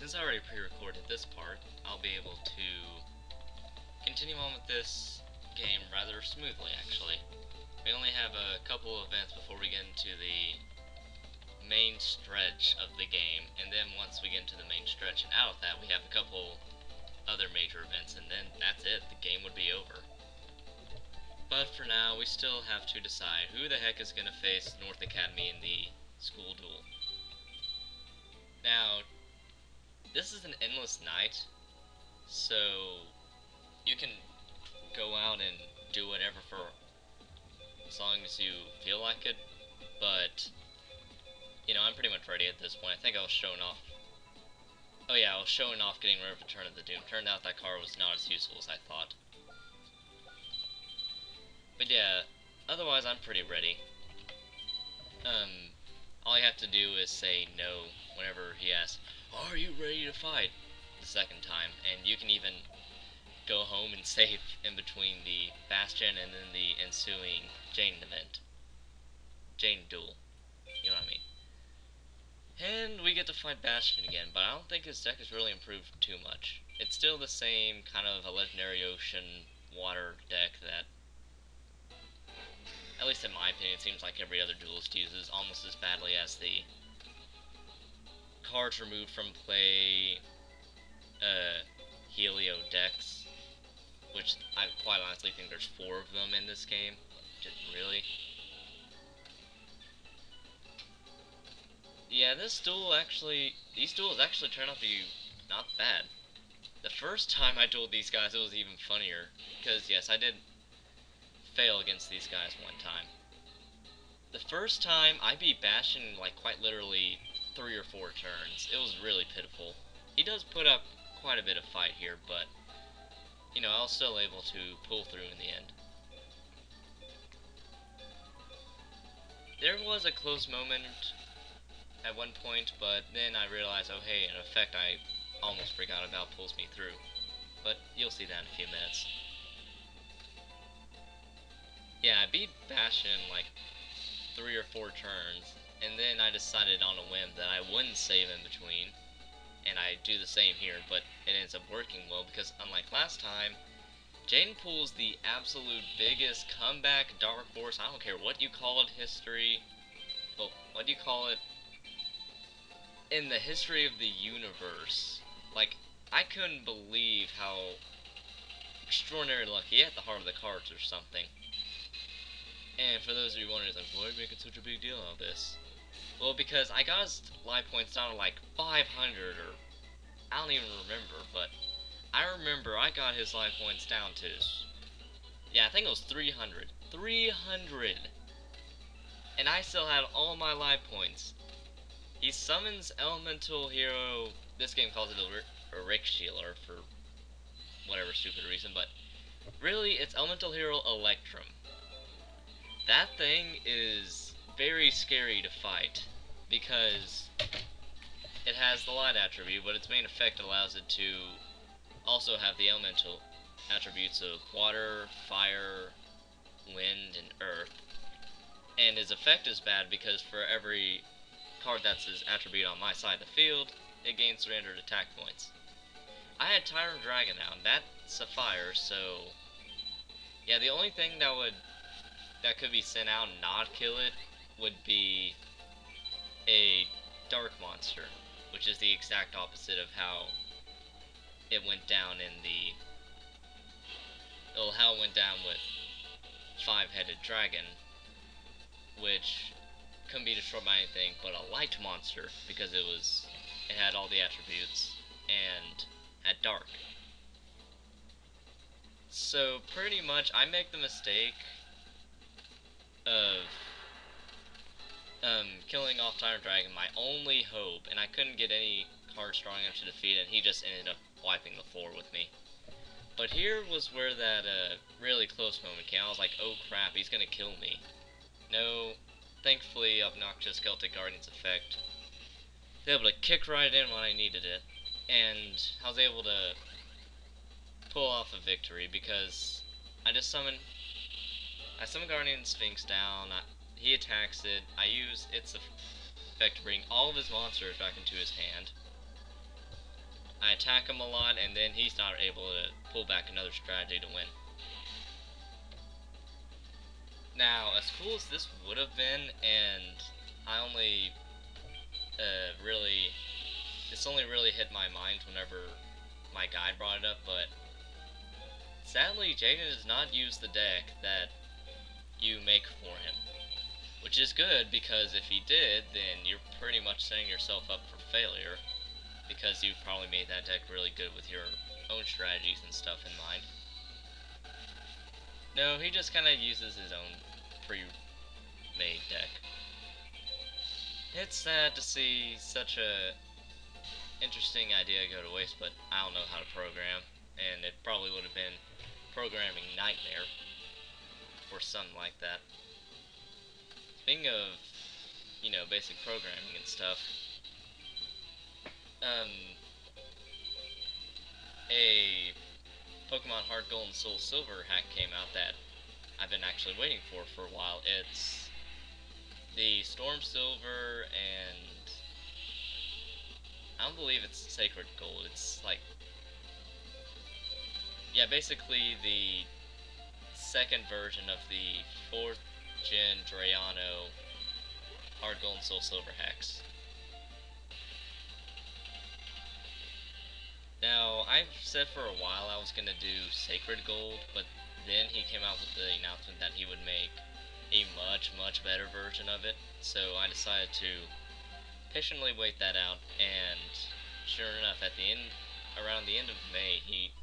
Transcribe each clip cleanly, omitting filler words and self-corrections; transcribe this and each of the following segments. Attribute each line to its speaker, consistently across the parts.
Speaker 1: since I already pre-recorded this part, I'll be able to continue on with this game rather smoothly, actually. We only have a couple of events before we get into the main stretch of the game, and then once we get into the main stretch and out of that, we have a couple other major events, and then that's it, the game would be over. But for now, we still have to decide who the heck is going to face North Academy in the school duel. Now, this is an endless night, so you can go out and do whatever for as long as you feel like it, but, you know, I'm pretty much ready at this point. I think I was showing off. Oh yeah, I was showing off getting rid of Return of the Doom. Turned out that car was not as useful as I thought. But yeah, otherwise I'm pretty ready. All you have to do is say no whenever he asks, "Are you ready to fight?" the second time, and you can even go home and save in between the Bastion and then the ensuing Jane event. Jane duel. You know what I mean. And we get to fight Bastion again, but I don't think his deck has really improved too much. It's still the same kind of a Legendary Ocean water deck that, at least in my opinion, it seems like every other duelist uses almost as badly as the cards removed from play Helio decks, which I quite honestly think there's 4 of them in this game. Just really. Yeah, these duels actually turn out to be not bad. The first time I dueled these guys, it was even funnier, because yes, I did fail against these guys one time. The first time, I beat Bastion in like quite literally 3 or 4 turns. It was really pitiful. He does put up quite a bit of fight here, but, you know, I was still able to pull through in the end. There was a close moment at one point, but then I realized, oh hey, an effect I almost forgot about pulls me through. But you'll see that in a few minutes. Yeah, I beat Bastion like 3 or 4 turns, and then I decided on a whim that I wouldn't save in between, and I do the same here, but it ends up working well because unlike last time, Jane pulls the absolute biggest comeback Dark Horse, I don't care what you call it, history, well, what do you call it, in the history of the universe. Like, I couldn't believe how extraordinarily lucky, at the heart of the cards or something. And for those of you wondering, like, why are you making such a big deal out of this? Well, because I got his life points down to like 500, or I don't even remember, but I remember I got his life points down to, yeah, I think it was 300. 300! And I still had all my life points. He summons Elemental Hero, this game calls it a Rick Shealer for whatever stupid reason, but really it's Elemental Hero Electrum. That thing is very scary to fight, because it has the light attribute, but its main effect allows it to also have the elemental attributes of water, fire, wind, and earth. And his effect is bad because for every card that's his attribute on my side of the field, it gains 300 attack points. I had Tyrant Dragon out, and that's a fire, so yeah, the only thing that could be sent out and not kill it would be a dark monster, which is the exact opposite of how it went down in the, well, how it went down with 5-headed dragon, which couldn't be destroyed by anything but a light monster, because it had all the attributes and had dark. So pretty much I make the mistake of killing off Tyrant Dragon, my only hope, and I couldn't get any card strong enough to defeat it, and he just ended up wiping the floor with me. But here was where that really close moment came. I was like, oh crap, he's gonna kill me. No, thankfully Obnoxious Celtic Guardian's effect was able to kick right in when I needed it, and I was able to pull off a victory because I summon Guardian Sphinx down, he attacks it, I use its effect to bring all of his monsters back into his hand, I attack him a lot, and then he's not able to pull back another strategy to win. Now, as cool as this would have been, and I only this only really hit my mind whenever my guide brought it up, but sadly, Jaden does not use the deck that you make for him. Which is good, because if he did, then you're pretty much setting yourself up for failure, because you've probably made that deck really good with your own strategies and stuff in mind. No, he just kind of uses his own pre-made deck. It's sad to see such a interesting idea go to waste, but I don't know how to program, and it probably would have been programming nightmare for something like that. Speaking of, basic programming and stuff, a Pokemon Heart Gold and Soul Silver hack came out that I've been actually waiting for a while. It's the Storm Silver, and I don't believe it's Sacred Gold. It's like, yeah, basically the second version of the 4th Gen Drayano Heart Gold and Soul Silver hacks. Now, I've said for a while I was going to do Sacred Gold, but then he came out with the announcement that he would make a much, much better version of it, so I decided to patiently wait that out, and sure enough, around the end of May, he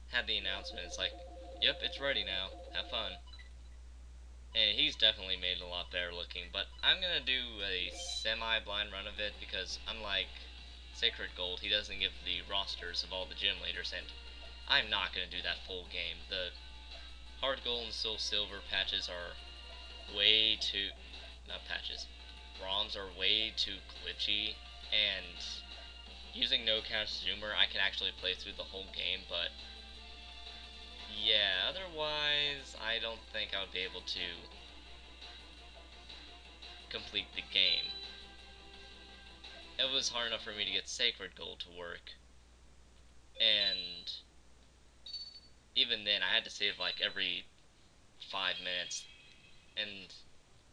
Speaker 1: had the announcement. It's like, yep, it's ready now, have fun. And he's definitely made it a lot better looking, but I'm going to do a semi-blind run of it, because unlike Sacred Gold, he doesn't give the rosters of all the gym leaders, and I'm not going to do that full game. The Heart Gold and Soul Silver patches are way too... not patches. ROMs are way too glitchy, and using no cache zoomer, I can actually play through the whole game, but yeah, otherwise, I don't think I would be able to complete the game. It was hard enough for me to get Sacred Gold to work, and even then, I had to save like every 5 minutes, and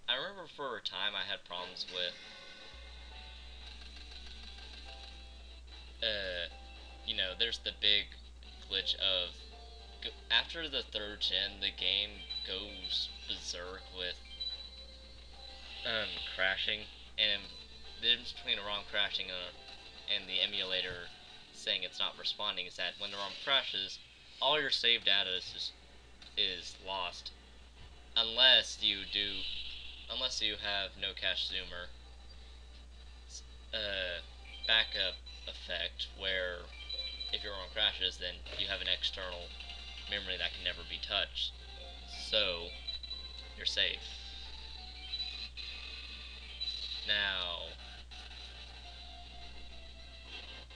Speaker 1: I remember for a time I had problems with, there's the big glitch of, after the 3rd gen, the game goes berserk with, crashing, and the difference between a ROM crashing and the emulator saying it's not responding is that when the ROM crashes, all your saved data is lost, unless you have no cache zoomer backup effect, where if your ROM crashes, then you have an external memory that can never be touched, so you're safe. Now,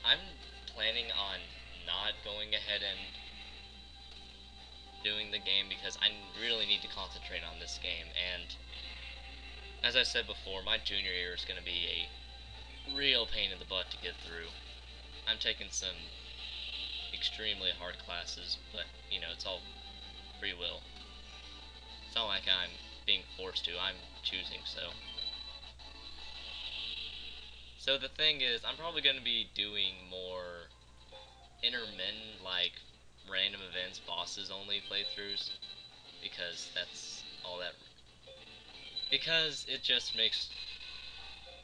Speaker 1: I'm planning on not going ahead and doing the game, because I really need to concentrate on this game, and as I said before, my junior year is going to be a real pain in the butt to get through. I'm taking some extremely hard classes, but, it's all free will. It's not like I'm being forced to, I'm choosing so. So the thing is, I'm probably going to be doing more intermittent, like, random events, bosses only playthroughs, because that's all that, because it just makes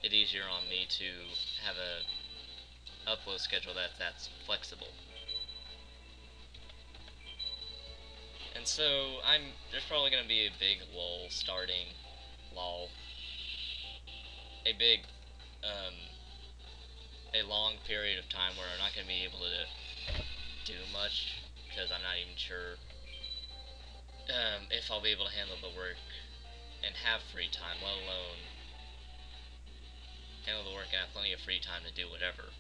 Speaker 1: it easier on me to have a upload schedule that's flexible. And so there's probably going to be a big lull starting, a big, a long period of time where I'm not going to be able to do much, because I'm not even sure if I'll be able to handle the work and have free time, let alone handle the work and have plenty of free time to do whatever.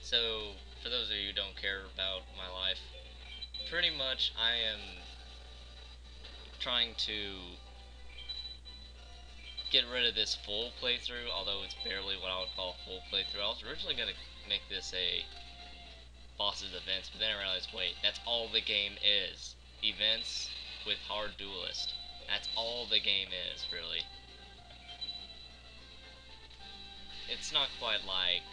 Speaker 1: So, for those of you who don't care about my life, pretty much I am trying to get rid of this full playthrough, although it's barely what I would call a full playthrough. I was originally going to make this a bosses events, but then I realized, wait, that's all the game is. Events with hard duelist. That's all the game is, really. It's not quite like,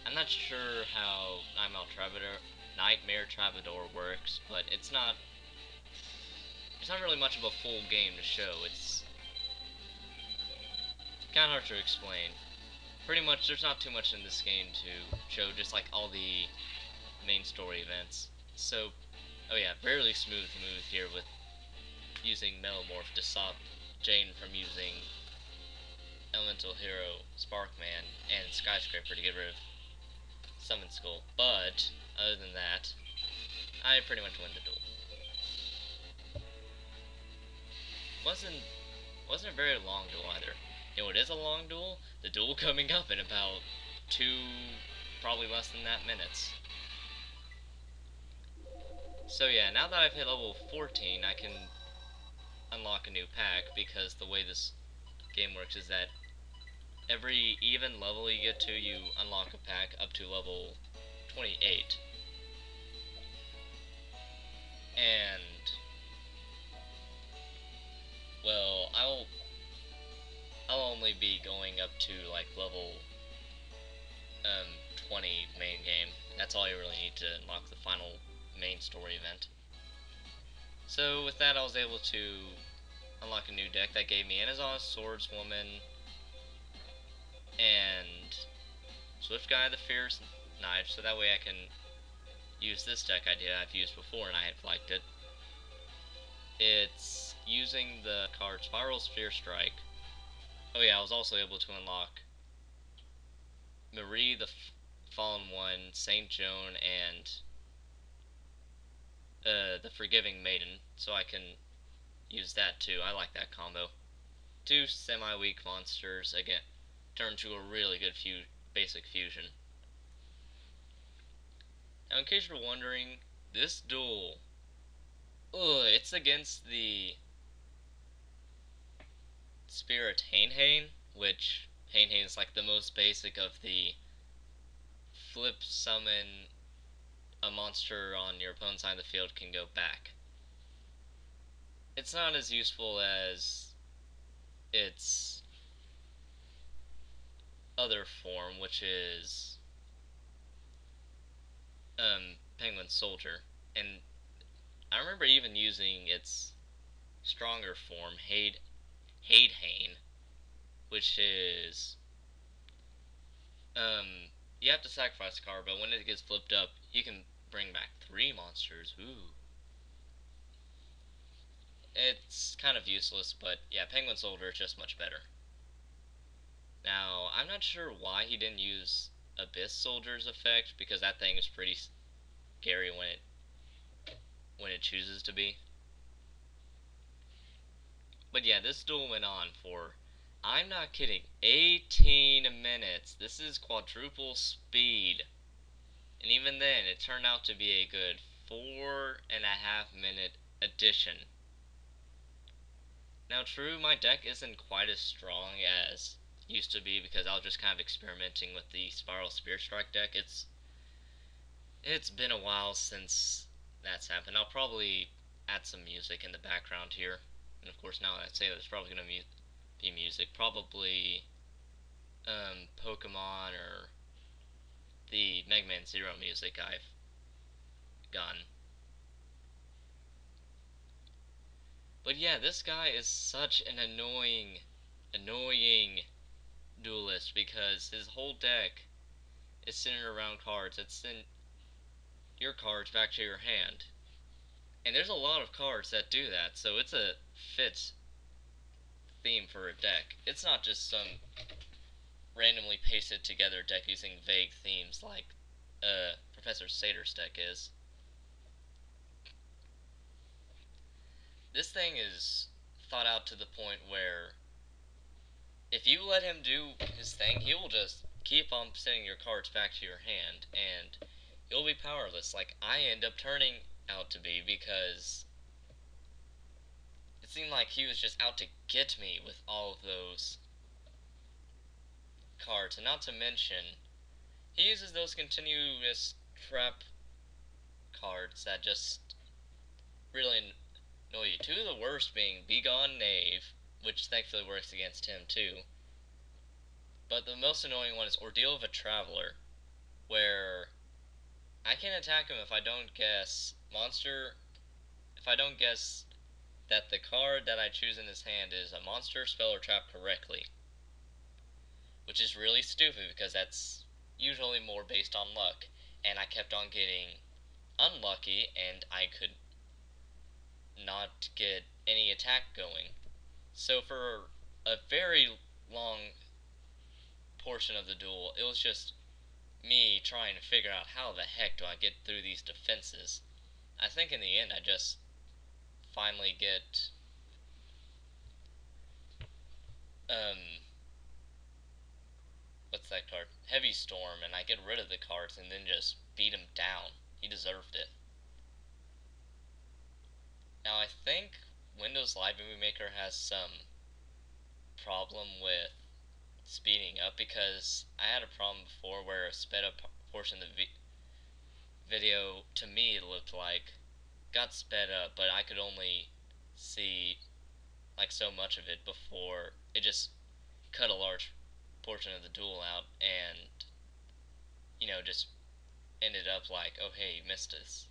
Speaker 1: I'm not sure how Nightmare Travador works, but it's not really much of a full game to show. It's kind of hard to explain. Pretty much, there's not too much in this game to show, just like all the main story events. So, oh yeah, fairly smooth move here with using Metamorph to stop Jane from using Elemental Hero, Sparkman, and Skyscraper to get rid of Summon Skull. But, other than that, I pretty much win the duel. Wasn't a very long duel either. You know, it is a long duel. The duel coming up in about 2, probably less than that, minutes. So yeah, now that I've hit level 14, I can unlock a new pack, because the way this game works is that every even level you get to, you unlock a pack up to level 28. And, well, I'll only be going up to like level 20 main game. That's all you really need to unlock the final main story event. So with that, I was able to unlock a new deck that gave me Anazaz, Swordswoman, and Swift Guy the Fierce Knife, so that way I can use this deck idea I've used before and I had liked it. It's using the card Spiral Sphere Strike. Oh yeah, I was also able to unlock Marie the Fallen One, Saint Joan, and the Forgiving Maiden, so I can use that too. I like that combo. 2 semi-weak monsters, again, turn to a really good basic fusion. Now, in case you're wondering, this duel, it's against the Spirit Hainhain, which Hainhain is like the most basic of the flip summon a monster on your opponent's side of the field can go back. It's not as useful as its other form, which is Penguin Soldier, and I remember even using its stronger form, Haidhain, which is you have to sacrifice a card, but when it gets flipped up, you can bring back 3 monsters. Ooh. It's kind of useless, but yeah, Penguin Soldier is just much better. Now, I'm not sure why he didn't use Abyss Soldier's effect, because that thing is pretty scary when it chooses to be. But yeah, this duel went on for, I'm not kidding, 18 minutes. This is quadruple speed. And even then, it turned out to be a good 4.5-minute addition. Now, true, my deck isn't quite as strong as it used to be, because I was just kind of experimenting with the Spiral Spear Strike deck. It's been a while since that's happened. I'll probably add some music in the background here. And of course, now that I say that, there's probably going to be music. Probably Pokemon or the Mega Man Zero music I've gotten. But yeah, this guy is such an annoying duelist, because his whole deck is centered around cards that send your cards back to your hand. And there's a lot of cards that do that, so it's a fit theme for a deck. It's not just some randomly pasted together deck using vague themes like Professor Sator's deck is. This thing is thought out to the point where if you let him do his thing, he will just keep on sending your cards back to your hand, and you'll be powerless, like I end up turning out to be, because It seemed like he was just out to get me with all of those cards, and not to mention, he uses those continuous trap cards that just really annoy you. Two of the worst being Begone Knave, which thankfully works against him too. But the most annoying one is Ordeal of a Traveler, where I can attack him if I don't guess that the card that I choose in his hand is a monster, spell, or trap correctly. Which is really stupid because that's usually more based on luck. And I kept on getting unlucky and I could not get any attack going. So for a very long portion of the duel, it was just me trying to figure out how the heck do I get through these defenses. I think in the end I just finally get what's that card? Heavy Storm, and I get rid of the cards and then just beat him down. He deserved it. Now I think Windows Live Movie Maker has some problem with speeding up because I had a problem before where a sped up portion of the video, to me it looked like, got sped up, but I could only see like so much of it before it just cut a large portion of the duel out and just ended up like, oh hey, you missed us.